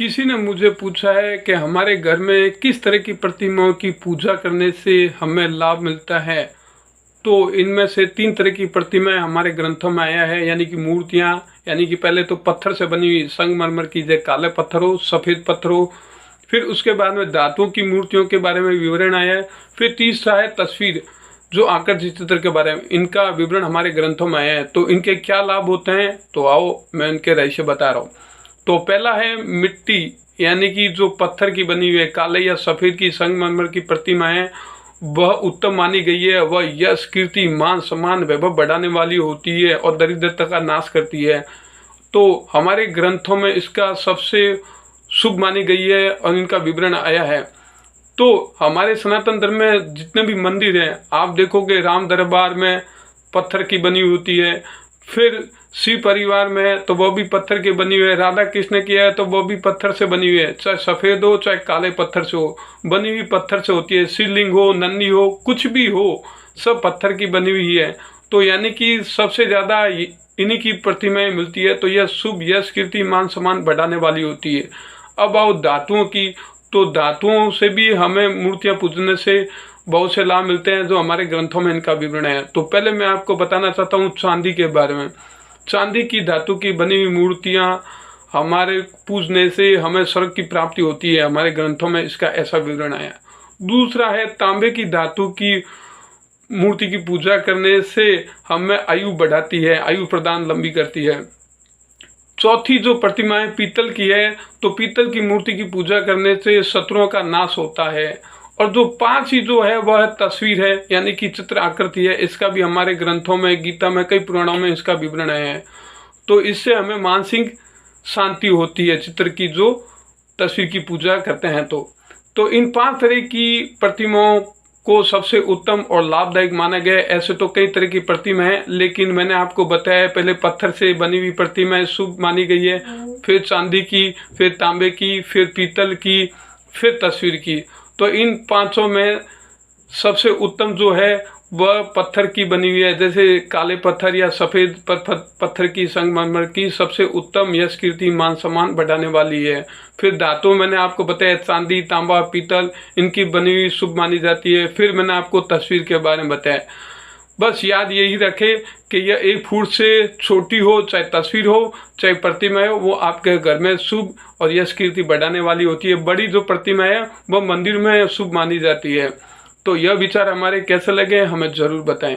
किसी ने मुझे पूछा है कि हमारे घर में किस तरह की प्रतिमाओं की पूजा करने से हमें लाभ मिलता है। तो इनमें से 3 तरह की प्रतिमाएं हमारे ग्रंथों में आया है, यानी कि मूर्तियां, यानी कि पहले तो पत्थर से बनी हुई संगमरमर की, जैसे काले पत्थर हो, सफ़ेद पत्थर हो। फिर उसके बाद में धातुओं की मूर्तियों के बारे में विवरण आया है। फिर तीसरा है तस्वीर, जो आकृति चित्र के बारे में, इनका विवरण हमारे ग्रंथों में आया है। तो इनके क्या लाभ होते हैं, तो आओ मैं इनके रहस्य बता रहा हूँ। तो पहला है मिट्टी, यानी कि जो पत्थर की बनी हुई है, काले या सफ़ेद की संगमरमर की प्रतिमा है, वह उत्तम मानी गई है। वह यश, कीर्ति, मान, सम्मान, वैभव बढ़ाने वाली होती है और दरिद्रता का नाश करती है। तो हमारे ग्रंथों में इसका सबसे शुभ मानी गई है और इनका विवरण आया है। तो हमारे सनातन धर्म में जितने भी मंदिर हैं, आप देखोगे राम दरबार में पत्थर की बनी होती है। फिर शिव परिवार में है तो वह भी पत्थर की बनी हुई है। राधा कृष्ण की है तो वह भी पत्थर से बनी हुई है, चाहे सफ़ेद हो चाहे काले पत्थर से हो, बनी हुई पत्थर से होती है। शिवलिंग हो, नन्दी हो, कुछ भी हो, सब पत्थर की बनी हुई है। तो यानी कि सबसे ज़्यादा इन्हीं की प्रतिमाएं मिलती है। तो यह शुभ, यश, कीर्ति, मान, सम्मान बढ़ाने वाली होती है। अब आओ धातुओं की, तो धातुओं से भी हमें मूर्तियां पूजने से बहुत से लाभ मिलते हैं, जो हमारे ग्रंथों में इनका विवरण है। तो पहले मैं आपको बताना चाहता हूँ चांदी के बारे में। चांदी की धातु की बनी हुई मूर्तियां हमारे पूजने से हमें स्वर्ग की प्राप्ति होती है, हमारे ग्रंथों में इसका ऐसा विवरण आया। दूसरा है तांबे की धातु की मूर्ति की पूजा करने से हमें आयु बढ़ाती है, आयु प्रदान लंबी करती है। चौथी जो प्रतिमाएं पीतल की है, तो पीतल की मूर्ति की पूजा करने से शत्रुओं का नाश होता है। और जो 5वीं जो है वह तस्वीर है, यानी कि चित्र आकृति है। इसका भी हमारे ग्रंथों में, गीता में, कई पुराणों में इसका विवरण आया है। तो इससे हमें मानसिक शांति होती है, चित्र की जो तस्वीर की पूजा करते हैं। तो इन 5 तरह की प्रतिमाओं को सबसे उत्तम और लाभदायक माना गया है। ऐसे तो कई तरह की प्रतिमा है, लेकिन मैंने आपको बताया पहले पत्थर से बनी हुई प्रतिमाएं शुभ मानी गई है, फिर चांदी की, फिर तांबे की, फिर पीतल की, फिर तस्वीर की। तो इन 5 में सबसे उत्तम जो है वह पत्थर की बनी हुई है, जैसे काले पत्थर या सफ़ेद पत्थर की संगमरमर की सबसे उत्तम यश, कीर्ति, मान, सम्मान बढ़ाने वाली है। फिर धातु मैंने आपको बताया चांदी, तांबा, पीतल, इनकी बनी हुई शुभ मानी जाती है। फिर मैंने आपको तस्वीर के बारे में बताया। बस याद यही रखें कि यह 1 फुट से छोटी हो, चाहे तस्वीर हो चाहे प्रतिमा हो, वो आपके घर में शुभ और यश, कीर्ति बढ़ाने वाली होती है। बड़ी जो प्रतिमा है वह मंदिर में शुभ मानी जाती है। तो यह विचार हमारे कैसे लगे हमें ज़रूर बताएं।